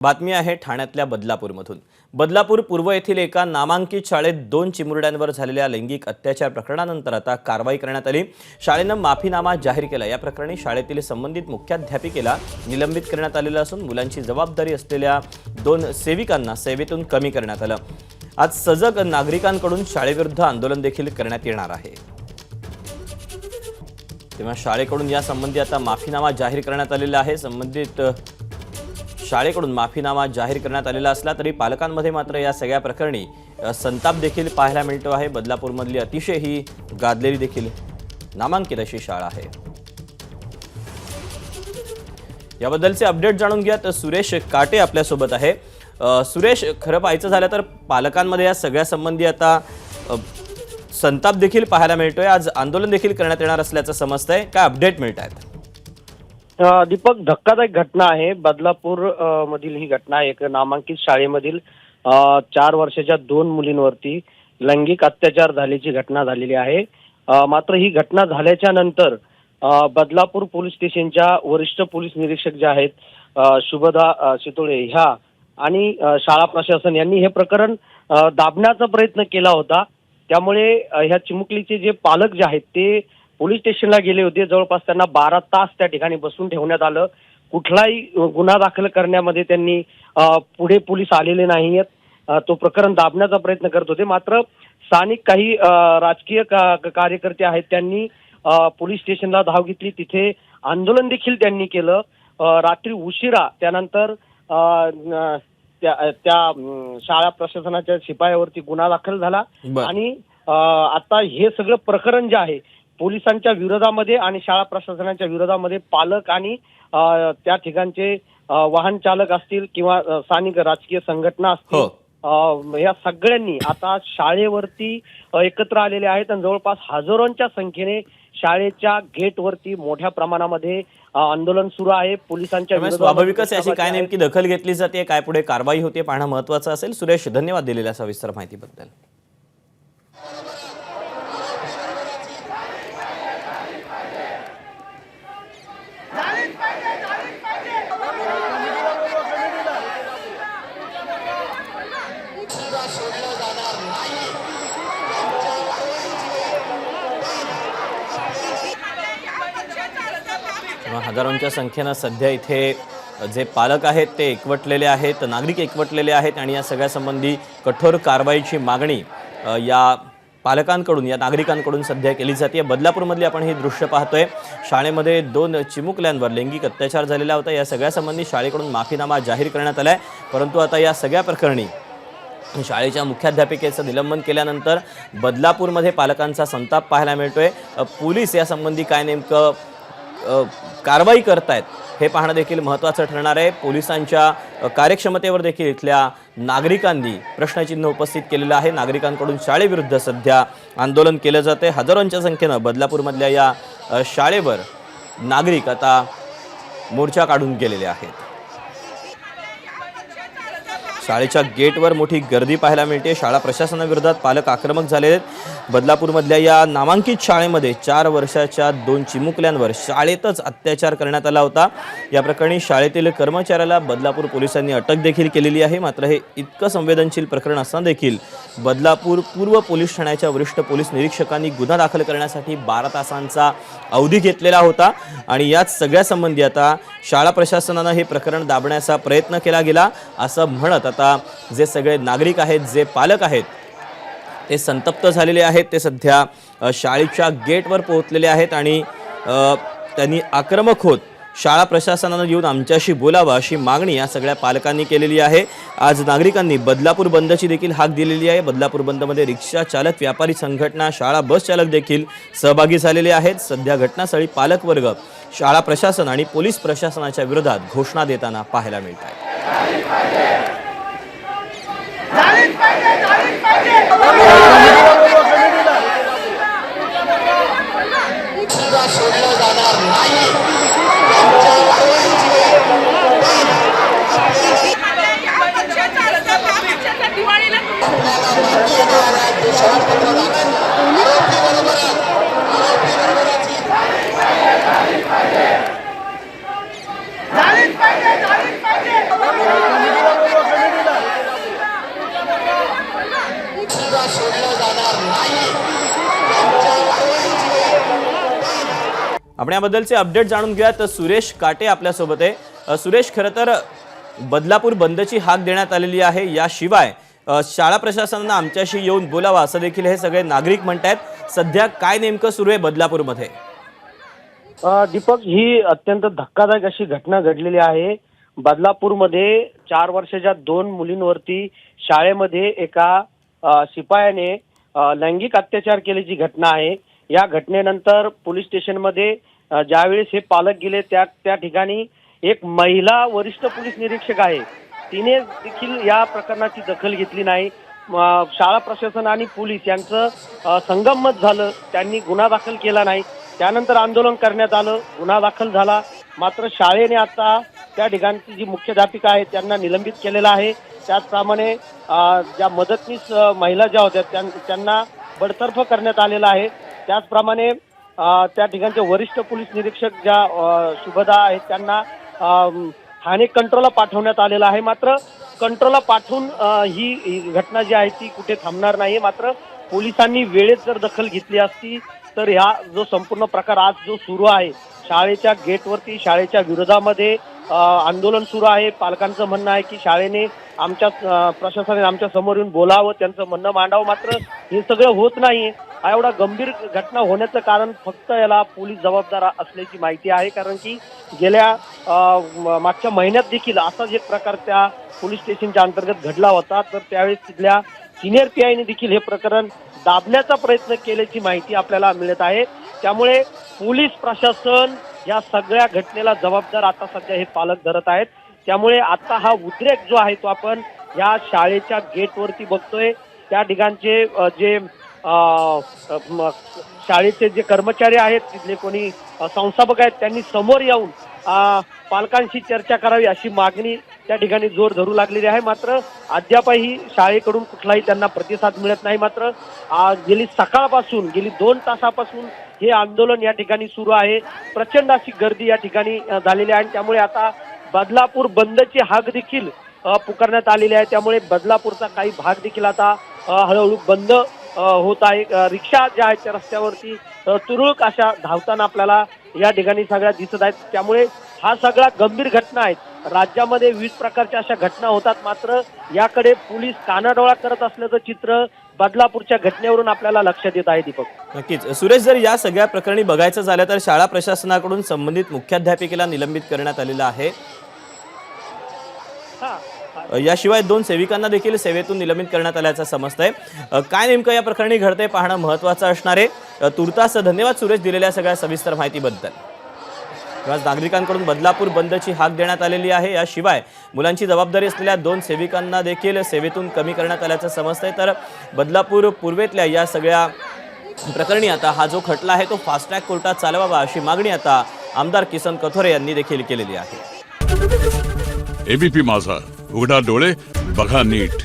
बातमी आहे ठाण्यातल्या बदलापूरमधून। बदलापूर पूर्व येथील एका नामांकित शाळेत 2 चिमुरड्यांवर झालेल्या लैंगिक अत्याचार प्रकरणानंतर आता कारवाई करण्यात आली। शाळेने माफीनामा जाहीर केला। या प्रकरणी शाळेतील संबंधित मुख्याध्यापिकेला निलंबित करण्यात आलेले असून मुलांची जबाबदारी असलेल्या 2 सेविकांना सेवेतून कमी करण्यात आलं। आज सजग नागरिकांकडून शाळेविरुद्ध आंदोलन देखील करण्यात येणार आहे। तेव्हा शाळेकडून या संबंधी आता माफीनामा जाहीर करण्यात आलेला आहे। संबंधित शाळेकडून माफीनामा जाहीर करण्यात आलेला असला तरी पालकांमध्ये मात्र या सगळ्या प्रकरणी संताप देखील पाहायला मिळतो आहे। बदलापूरमधली अतिशय ही गाजलेली देखील नामांकित अशी शाळा आहे। याबद्दलचे अपडेट जाणून घ्या तर सुरेश काटे आपल्या सोबत आहे। सुरेश, खरं पाहायचं झालं तर पालकांमध्ये या सगळ्या संबंधी आता संताप देखील पाहायला मिळतोय। आज आंदोलन देखील करण्यात येणार असल्याचं समजतंय। काय अपडेट मिळतात? दीपक, धक्कादायक घटना आहे। बदलापूर मधील ही घटना एक नामांकित शाळेमधील 4 वर्षाच्या 2 मुलींवरती लैंगिक अत्याचार झाल्याची घटना झालेली आहे। मात्र ही घटना झाल्याच्या नंतर बदलापूर पोलीस स्टेशनच्या वरिष्ठ पोलीस निरीक्षक जे आहेत शुभदा शितोळे ह्या आणि शाळा प्रशासन यांनी हे प्रकरण दाबण्याचा प्रयत्न केला होता। त्यामुळे ह्या चिमुकलीचे जे पालक जे आहेत ते पोलीस स्टेशनला गेले होते। जवळपास त्यांना 12 तास त्या ठिकाणी बसून ठेवण्यात आलं। कुठलाही गुन्हा दाखल करण्यामध्ये त्यांनी पुढे पोलीस आलेले नाहीयेत। तो प्रकरण दाबण्याचा प्रयत्न करत होते। मात्र स्थानिक काही राजकीय कार्यकर्ते आहेत त्यांनी पोलीस स्टेशनला धाव घेतली। तिथे आंदोलन देखील त्यांनी केलं। रात्री उशिरा त्यानंतर त्या शाळा प्रशासनाच्या शिपायावरती गुन्हा दाखल झाला आणि आता हे सगळं प्रकरण जे आहे पोलिसांच्या विरोधामध्ये आणि शाळा प्रशासनाच्या विरोधामध्ये पालक आणि त्या ठिकाणचे वाहन चालक असतील किंवा स्थानिक राजकीय संघटना असतील या सगळ्यांनी आता शाळेवरती एकत्र आलेले आहेत आणि जवळपास हजारोंच्या संख्येने शाळेच्या गेटवरती मोठ्या प्रमाणामध्ये आंदोलन सुरू आहे। पोलिसांच्या स्वाभाविकच याची काय नेमकी दखल घेतली जाते, काय पुढे कारवाई होते पाहणं महत्त्वाचं असेल। सुरेश, धन्यवाद दिलेल्या सविस्तर माहितीबद्दल। हजारोंच्या संख्येने सध्या इथे जे पालक आहेत ते एकवटलेले आहेत, नागरिक एकवटलेले आहेत आणि या सगळ्या संबंधी कठोर कारवाईची मागणी या पालकांकडून या नागरिकांकडून सध्या केली जाते। बदलापूरमधली आपण ही दृश्य पाहतोय। शाळेमध्ये 2 चिमुकल्यांवर लैंगिक अत्याचार झालेला होता। या सगळ्या संबंधी शाळेकडून माफीनामा जाहीर करण्यात आलाय। परंतु आता या सगळ्या प्रकरणी शाळेच्या मुख्याध्यापिकेचं निलंबन केल्यानंतर बदलापूरमध्ये पालकांचा संताप पाहायला मिळतोय। पोलीस या संबंधी काय नेमकं कारवाई करतायत हे पाहणं देखील महत्त्वाचं ठरणार आहे। पोलिसांच्या कार्यक्षमतेवर देखील इथल्या नागरिकांनी प्रश्नचिन्ह उपस्थित केलेलं आहे। नागरिकांकडून शाळेविरुद्ध सध्या आंदोलन केलं जाते। हजारोंच्या संख्येनं बदलापूरमधल्या या शाळेवर नागरिक आता मोर्चा काढून गेलेले आहेत। शाळेच्या गेटवर मोठी गर्दी पाहायला मिळते। शाळा प्रशासनाविरोधात पालक आक्रमक झाले आहेत। बदलापूरमधल्या या नामांकित शाळेमध्ये 4 वर्षाच्या 2 चिमुकल्यांवर शाळेतच अत्याचार करण्यात आला होता। या प्रकरणी शाळेतील कर्मचाऱ्याला बदलापूर पोलिसांनी अटक देखील केलेली आहे। मात्र हे इतकं संवेदनशील प्रकरण असताना देखील बदलापूर पूर्व पोलीस ठाण्याच्या वरिष्ठ पोलीस निरीक्षकांनी गुन्हा दाखल करण्यासाठी 12 तासांचा अवधी घेतलेला होता आणि याच सगळ्या संबंधी आता शाळा प्रशासनानं हे प्रकरण दाबण्याचा प्रयत्न केला गेला असं म्हणत आता जे सगळे नागरिक आहेत, जे पालक आहेत ते संतप्त झालेले आहेत। ते सध्या शाळेच्या गेटवर पोहोचलेले आहेत आणि त्यांनी आक्रमक होत शाळा प्रशासनानं येऊन आमच्याशी बोलावं अशी मागणी या सगळ्या पालकांनी केलेली आहे। आज नागरिकांनी बदलापूर बंदची देखील हाक दिलेली आहे। बदलापूर बंदमध्ये रिक्षा चालक, व्यापारी संघटना, शाळा बस चालक देखील सहभागी झालेले आहेत। सध्या घटनास्थळी पालक वर्ग शाळा प्रशासन आणि पोलीस प्रशासनाच्या विरोधात घोषणा देताना पाहायला मिळत आहे। झालीच पाहिजे आपण याबद्दलचे अपडेट जाणून घेऊया. तर सुरेश काटे आपल्यासोबत आहे. सुरेश, खरं तर बदलापूर बंदची हाक देण्यात आलेली आहे. याशिवाय शाळा प्रशासनानं आमच्याशी येऊन बोलावा असं देखील हे सगळे नागरिक म्हणतात. सध्या काय नेमकं सुरू आहे बदलापूरमध्ये? दीपक, ही अत्यंत धक्कादायक अशी घटना घडलेली आहे. बदलापूरमध्ये 4 वर्षाच्या 2 मुलींवरती शाळेमध्ये एका शिपायाने लैंगिक अत्याचार केल्याची घटना आहे. या घटनेनंतर पोलीस स्टेशनमध्ये ज्यावेळेस हे पालक गेले त्या ठिकाणी एक महिला वरिष्ठ पोलीस निरीक्षक आहे, तिने देखील या प्रकरणाची दखल घेतली नाही. शाळा प्रशासन आणि पोलीस यांचं संगमत झालं, त्यांनी गुन्हा दाखल केला नाही. त्यानंतर आंदोलन करण्यात आलं, गुन्हा दाखल झाला. मात्र शाळेने आता त्या ठिकाणची जी मुख्याध्यापिका आहे त्यांना निलंबित केलेलं आहे. त्याचप्रमाणे ज्या मदतनीस महिला ज्या होत्या त्यांना बडतर्फ करण्यात आलेलं आहे. त्याचप्रमाणे त्या ठिकाणचे वरिष्ठ पोलीस निरीक्षक ज्या शुभदा आहेत त्यांना ठाणे कंट्रोलला पाठवण्यात आलेलं आहे. मात्र कंट्रोलला पाठवून ही घटना जी आहे ती कुठे थांबणार नाही. मात्र पोलिसांनी वेळेत जर दखल घेतली असती तर हा जो संपूर्ण प्रकार आज जो सुरू आहे, शाळेच्या गेटवरती शाळेच्या विरोधामध्ये आंदोलन सुरू आहे. पालकांचं म्हणणं आहे की शाळेने आमच्या प्रशासनाने आमच्या समोर येऊन बोलावं, त्यांचं म्हणणं मांडावं. मात्र हे सगळं होत नाही. हा एवढा गंभीर घटना होण्याचं कारण फक्त याला पोलीस जबाबदार असल्याची माहिती आहे. कारण की गेल्या मागच्या महिन्यात देखील असाच एक प्रकार त्या पोलीस स्टेशनच्या अंतर्गत घडला होता. तर त्यावेळेस तिथल्या सिनियर पीआयने देखील हे प्रकरण दाबण्याचा प्रयत्न केल्याची माहिती आपल्याला मिळत आहे. त्यामुळे पोलीस प्रशासन या सगळ्या घटनेला जबाबदार आता सध्या हे पालक धरत आहेत. त्यामुळे आता हा उद्रेक जो आहे तो आपण या शाळेच्या गेटवरती बघतोय. त्या ठिकाणचे जे शाळेचे जे कर्मचारी आहेत, तिथले कोणी संस्थापक आहेत, त्यांनी समोर येऊन पालकांशी चर्चा करावी अशी मागणी त्या ठिकाणी जोर धरू लागलेली आहे. मात्र अद्यापही शाळेकडून कुठलाही त्यांना प्रतिसाद मिळत नाही. मात्र गेली सकाळपासून गेली 2 तासापासून हे आंदोलन या ठिकाणी सुरू आहे. प्रचंड अशी गर्दी या ठिकाणी झालेली आहे. त्यामुळे आता बदलापूर बंदची हाक देखील पुकारण्यात आलेली आहे. त्यामुळे बदलापूरचा काही भाग देखील आता हळूहळू बंद होत आहे. रिक्षा ज्या आहेत त्या रस्त्यावरती तुरळक अशा धावताना आपल्याला या ठिकाणी सगळ्या दिसत आहेत. त्यामुळे हा सगळा गंभीर घटना आहेत. राज्यामध्ये विविध प्रकारच्या अशा घटना होतात. मात्र याकडे पोलीस कानाडोळा करत असल्याचं चित्र बदलापूरच्या घटनेवरून आपल्याला लक्षात येत आहे. दीपक, नक्कीच. सुरेश, जर या सगळ्या प्रकरणी बघायचं झालं तर शाळा प्रशासनाकडून संबंधित मुख्याध्यापिकेला निलंबित करण्यात आलेलं आहे. याशिवाय 2 सेविकांना देखील सेवेतून निलंबित करण्यात आल्याचं समजतंय. काय नेमकं या प्रकरणी घडतंय पाहणं महत्त्वाचं असणार आहे. तुर्तास धन्यवाद सुरेश, दिलेल्या सगळ्या सविस्तर माहितीबद्दल. आज नागरिकांकडून बदलापूर बंदची हाक देण्यात आलेली आहे. याशिवाय मुलांची जबाबदारी असलेल्या 2 सेविकांना देखील सेवेतून कमी करण्यात आल्याचं समजतंय. तर बदलापूर पूर्वेतल्या या सगळ्या प्रकरणी आता हा जो खटला आहे तो फास्ट ट्रॅक कोर्टात चालवावा अशी मागणी आता आमदार किसन कथोरे यांनी देखील केलेली आहे. एबीपी माझा, उघडा डोळे बघा नीट.